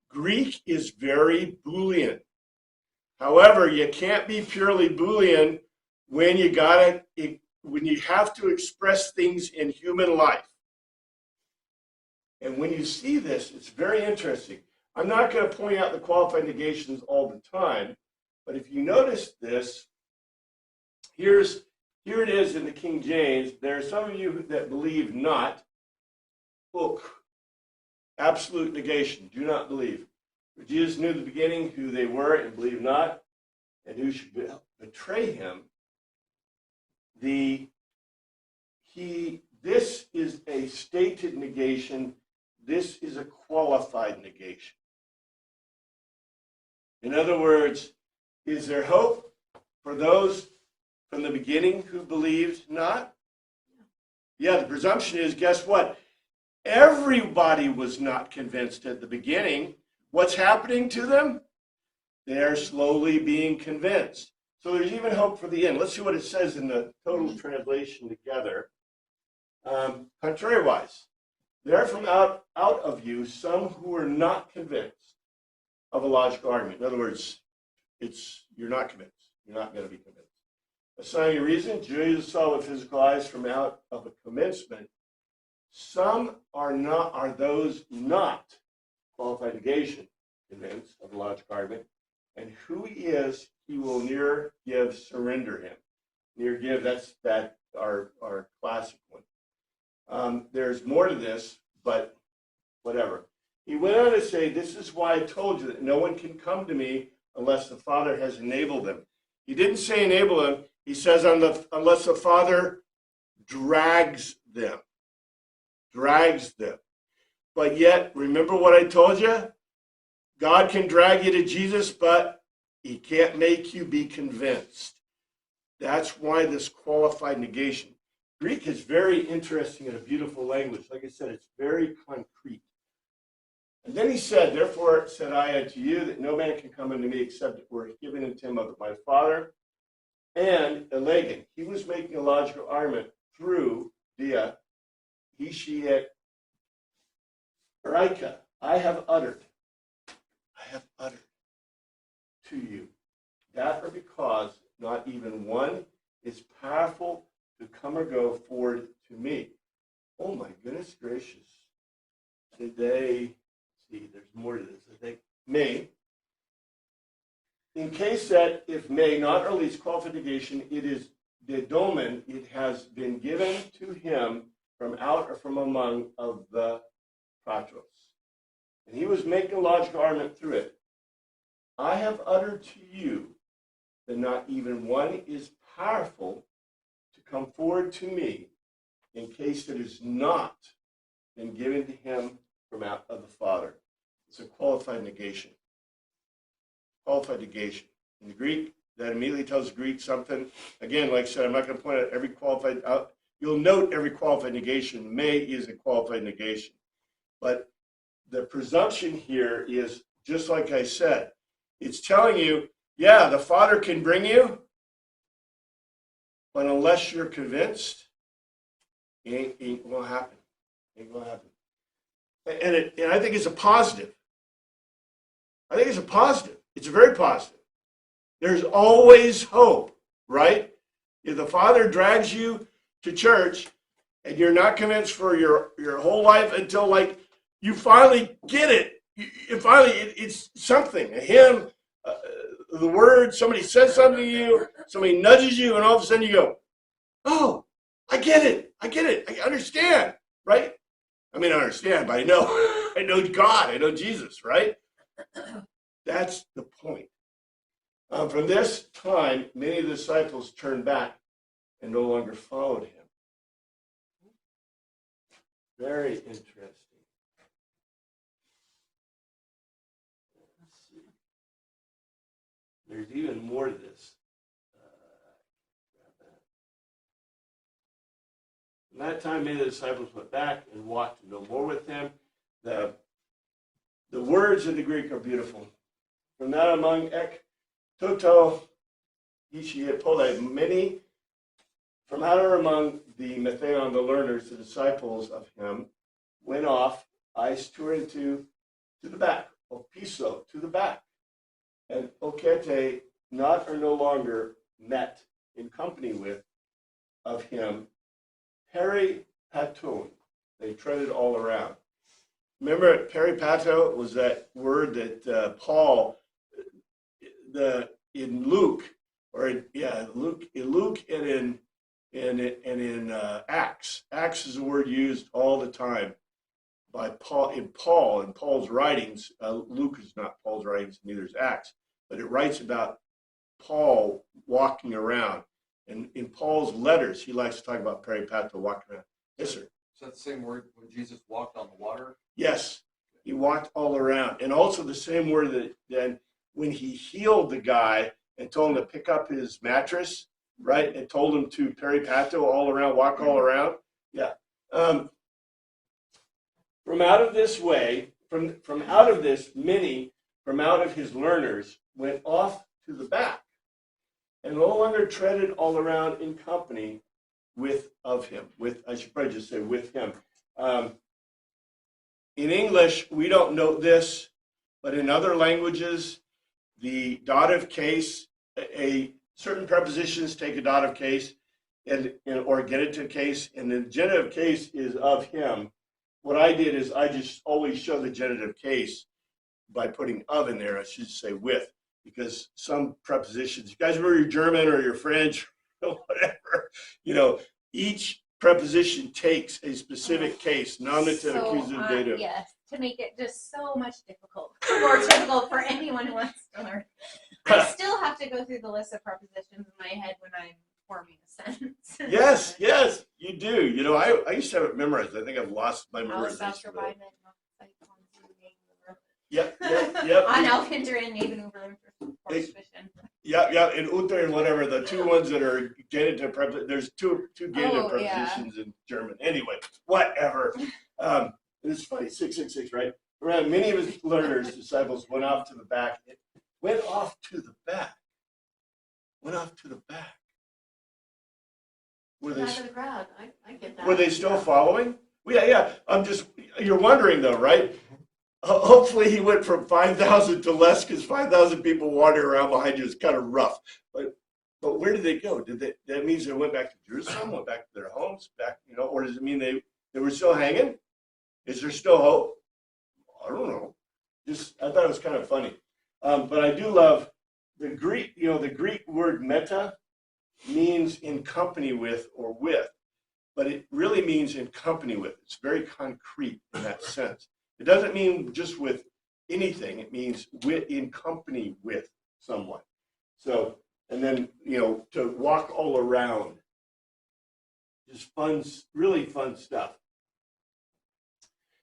Greek is very Boolean. However, you can't be purely Boolean when when you have to express things in human life. And when you see this, it's very interesting. I'm not going to point out the qualified negations all the time, but if you notice this, here it is in the King James. There are some of you that believe not. Hook. Absolute negation. Do not believe. For Jesus knew the beginning who they were and believed not, and who should betray him. This is a stated negation. This is a qualified negation. In other words, is there hope for those from the beginning who believed not? Yeah, the presumption is, guess what? Everybody was not convinced at the beginning. What's happening to them? They're slowly being convinced. So there's even hope for the end. Let's see what it says in the total translation together. Contrariwise, there are from out of you some who are not convinced of a logical argument. In other words, you're not convinced. You're not going to be convinced. Assigning a reason, Jesus saw with physical eyes from out of a commencement. Some are those not qualified negation convinced of a logical argument, and who he is, he will near give surrender him. Near give, that's our classic one. There's more to this, but whatever. He went on to say, this is why I told you that no one can come to me unless the Father has enabled them. He didn't say enable them. He says unless the Father drags them. Drags them. But yet, remember what I told you? God can drag you to Jesus, but he can't make you be convinced. That's why this qualified negation. Greek is very interesting and a beautiful language. Like I said, it's very concrete. And then he said, therefore said I unto you that no man can come unto me except it were given unto him of my Father. And Elegan, he was making a logical argument through dia, he, she, et, Raika, I have uttered to you. That or because not even one is powerful to come or go forward to me. Oh my goodness gracious. Did they, see, there's more to this. Did they may, in case that if may not or least qualified negation, it is the domain, it has been given to him from out or from among of the Patros. And he was making a logical argument through it. I have uttered to you that not even one is powerful to come forward to me in case that is not been given to him from out of the Father. It's a qualified negation. Qualified negation. In the Greek, that immediately tells the Greek something. Again, like I said, I'm not going to point out every qualified out. You'll note every qualified negation. May is a qualified negation. But the presumption here is, just like I said, it's telling you, yeah, the Father can bring you, but unless you're convinced, it ain't going to happen. Ain't going to happen. And I think it's a positive. I think it's a positive. It's a very positive. There's always hope, right? If the Father drags you to church and you're not convinced for your whole life until like you finally get it, it's something, a hymn, the word, somebody says something to you, somebody nudges you, and all of a sudden you go, oh, I get it, I understand, right? I mean, I understand, but I know God, I know Jesus, right? That's the point. From this time, many of the disciples turned back and no longer followed him. Very interesting. Let's see. There's even more to this. From that time, many of the disciples went back and walked no more with him. The words in the Greek are beautiful. From that among ek Toto Ishie Pole, many from out or among the Matheon, the learners, the disciples of him, went off, ice toured to the back, Opiso, to the back. And Okete, not or no longer met in company with of him, peripaton. They treaded all around. Remember, peripato was that word that Paul, in Luke, Luke and in Acts. Acts is a word used all the time by Paul in Paul's writings. Luke is not Paul's writings, neither is Acts, but it writes about Paul walking around. And in Paul's letters, he likes to talk about peripato, walking around. Yes, sir. Is that the same word when Jesus walked on the water? Yes, he walked all around. And also the same word that then when he healed the guy and told him to pick up his mattress, right, and told him to peripato all around, walk all around. Yeah. From out of this way, from out of this, many from out of his learners went off to the back and no longer treaded all around in company of him. I should probably just say with him. In English, we don't note this, but in other languages, the dative case, certain prepositions take a dative case or genitive case, and the genitive case is of him. What I did is I just always show the genitive case by putting of in there. I should say with, because some prepositions, you guys remember your German or your French or whatever, each preposition takes a specific case, nominative, accusative, dative. Yes, to make it just so much more difficult for anyone who wants to learn. I still have to go through the list of prepositions in my head when I'm forming a sentence. Yes, you do. I used to have it memorized. I think I've lost my memorization. Yep. On Alkinder and Nebenüber. Yeah, and Unter and whatever, the two ones that are genitive prepositions, there's two genitive prepositions in German. Anyway, whatever. It's funny, 666, right? Around many of his learners, disciples, went off to the back. Went off to the back. Were they, Out of the crowd. I get that. were they still following? Well, yeah. You're wondering though, right? Hopefully he went from 5,000 to less, because 5,000 people wandering around behind you is kind of rough. But where did they go? That means they went back to Jerusalem, went back to their homes, or does it mean they were still hanging? Is there still hope? I don't know. I thought it was kind of funny. But I do love the Greek, the Greek word meta means in company with or with, but it really means in company with. It's very concrete in that sense. It doesn't mean just with anything. It means in company with someone. So, and then, to walk all around. Just fun, really fun stuff.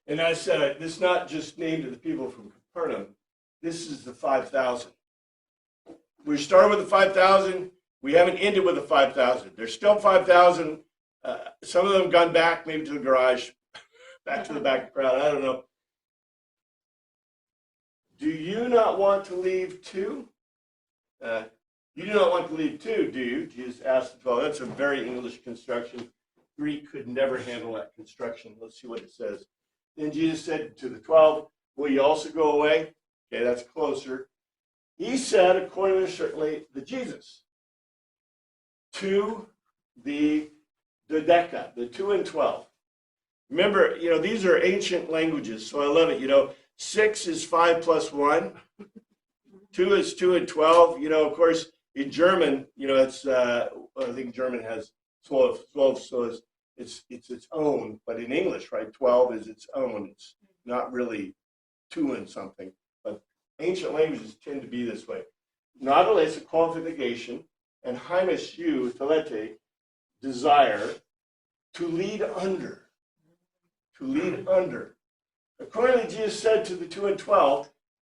And I said, this is not just named to the people from Capernaum. This is the 5,000. We started with the 5,000. We haven't ended with the 5,000. There's still 5,000. Some of them gone back, maybe to the garage, back to the back crowd. I don't know. Do you not want to leave too? You do not want to leave too, do you? Jesus asked the 12. That's a very English construction. Greek could never handle that construction. Let's see what it says. Then Jesus said to the 12, will you also go away? Okay, that's closer. He said, according to certainly the Jesus, to the Dodeca, the 2 and 12. Remember, these are ancient languages, so I love it. 6 is 5 plus 1. 2 is 2 and 12. Of course, in German, it's I think German has 12, so it's its own. But in English, right, 12 is its own. It's not really 2 and something. But ancient languages tend to be this way. Not a qualification, and hymus you, telete, desire, to lead under. To lead under. Accordingly, Jesus said to the 2 and 12,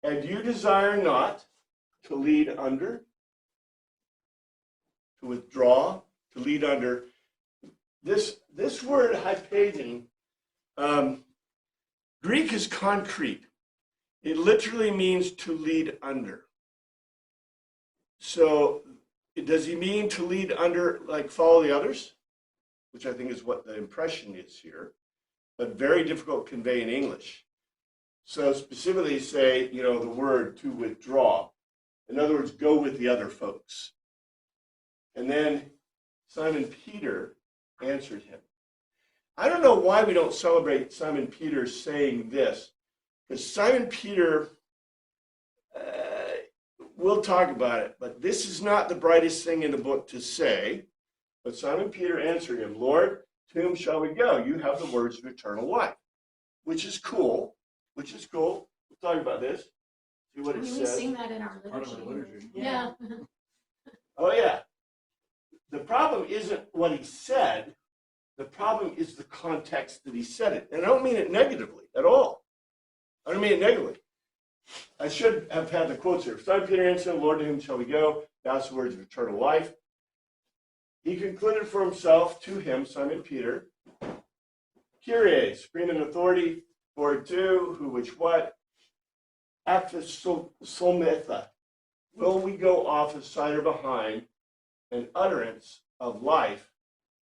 and you desire not to lead under, to withdraw, to lead under. This word, hyphagen, Greek is concrete. It literally means to lead under. So does he mean to lead under, like follow the others? Which I think is what the impression is here, but very difficult to convey in English. So specifically say, you know, the word to withdraw. In other words, go with the other folks. And then Simon Peter answered him. I don't know why we don't celebrate Simon Peter saying this, because Simon Peter, we'll talk about it, but this is not the brightest thing in the book to say. But Simon Peter answered him, Lord, to whom shall we go? You have the words of eternal life, which is cool, which is cool. We'll talk about this, see what I it mean, we says. sing that in our Part of liturgy. our liturgy. Yeah. Oh, yeah. The problem isn't what he said. The problem is the context that he said it. And I don't mean it negatively at all. I don't mean it negatively. I should have had the quotes here. Simon Peter answered, Lord, to whom shall we go? Thou hast the words of eternal life. He concluded for himself, to him, Simon Peter, Kyrie, supreme in authority, for to, who, which, what, actus solmetha. Will we go off aside or behind an utterance of life,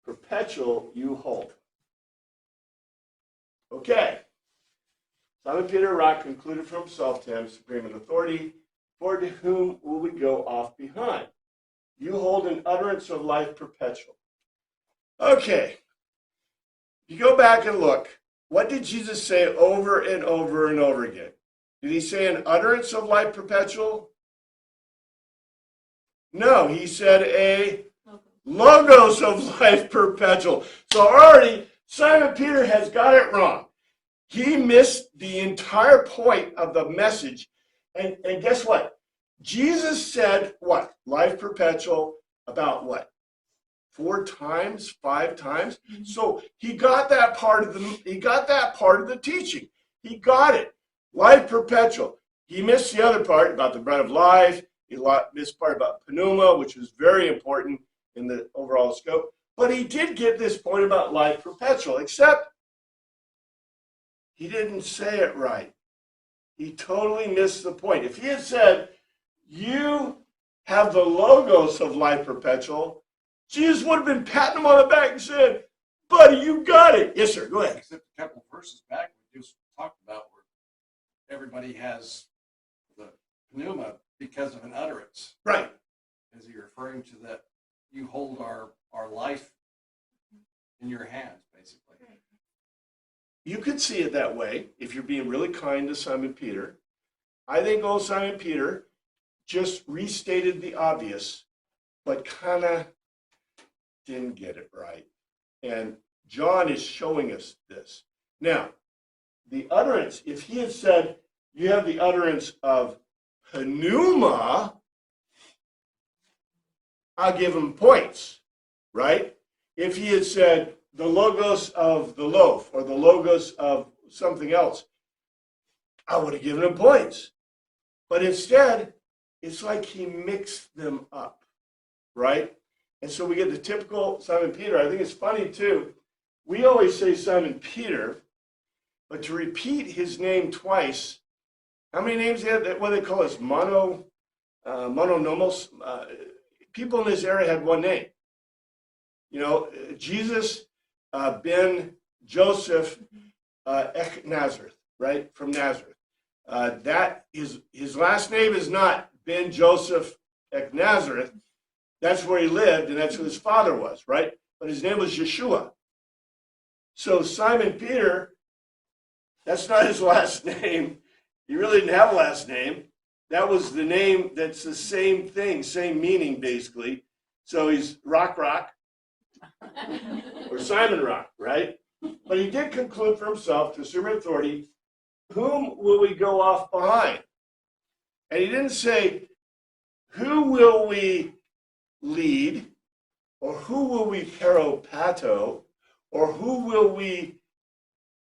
perpetual you hold? Okay. Simon Peter Rock concluded for himself to him, supreme in authority, for to whom will we go off behind? You hold an utterance of life perpetual. Okay. You go back and look. What did Jesus say over and over and over again? Did he say an utterance of life perpetual? No, he said a logos of life perpetual. So already Simon Peter has got it wrong. He missed the entire point of the message. And guess what? Jesus said what? Life perpetual about what? 4 times, 5 times? So he got that part of the teaching. He got it. Life perpetual. He missed the other part about the bread of life. He missed part about pneuma, which was very important in the overall scope. But he did get this point about life perpetual, except he didn't say it right. He totally missed the point. If he had said, you have the logos of life perpetual, Jesus would have been patting him on the back and said, buddy, you got it. Yes, sir. Go ahead. Except a couple verses back, we just talked about where everybody has the pneuma because of an utterance. Right. Is he referring to that you hold our life in your hands, basically? You could see it that way if you're being really kind to Simon Peter. I think old Simon Peter just restated the obvious, but kind of didn't get it right. And John is showing us this. Now, the utterance, if he had said, you have the utterance of pneuma, I'll give him points, right? If he had said, the logos of the loaf or the logos of something else, I would have given him points. But instead, it's like he mixed them up, right? And so we get the typical Simon Peter. I think it's funny too. We always say Simon Peter, but to repeat his name twice, how many names they had? What do they call us? Mononomos. People in this area had one name. You know, Jesus ben Joseph Ek Nazareth, right? From Nazareth. That his last name is not Ben Joseph Ek Nazareth. That's where he lived, and that's who his father was, right? But his name was Yeshua. So Simon Peter, that's not his last name. He really didn't have a last name. That was the name that's the same thing, same meaning, basically. So he's Rock, or Simon Rock, right? But he did conclude for himself, to assume authority, whom will we go off behind? And he didn't say, who will we lead, or who will we peripato, or who will we,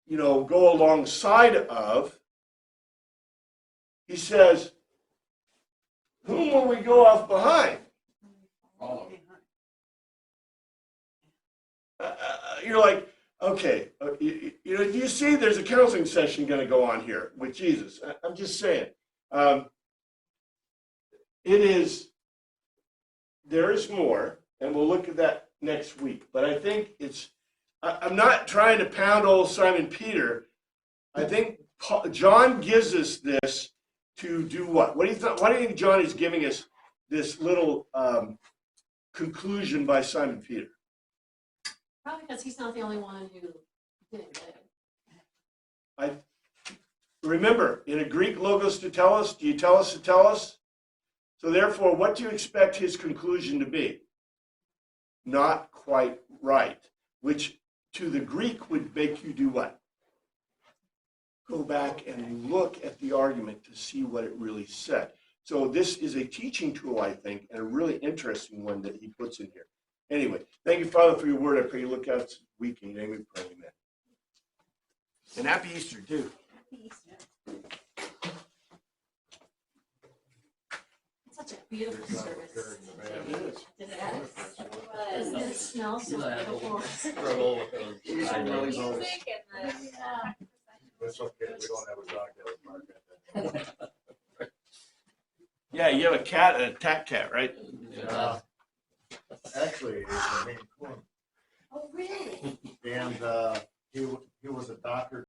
go alongside of. He says, whom will we go off behind? Follow. You're like, okay, you see there's a counseling session going to go on here with Jesus. I'm just saying. It is there is more, and we'll look at that next week. But I think I'm not trying to pound old Simon Peter. I think John gives us this to do what? Why do you think John is giving us this little conclusion by Simon Peter? Probably because he's not the only one who did it. Remember, in a Greek logos to tell us, do you tell us to tell us? So therefore, what do you expect his conclusion to be? Not quite right, which to the Greek would make you do what? Go back and look at the argument to see what it really said. So this is a teaching tool, I think, and a really interesting one that he puts in here. Anyway, thank you, Father, for your word. I pray you look out this week in your name we pray, amen. And happy Easter, too. Such a beautiful service. It is. Doesn't it smell so beautiful? Struggle with those. She's I know. really nice. Music and the Yeah. It's okay, we don't have a dog that market. Yeah, you have a cat, a tat cat, right? Actually, it's a Maine Coon, Oh, really? and he was a doctor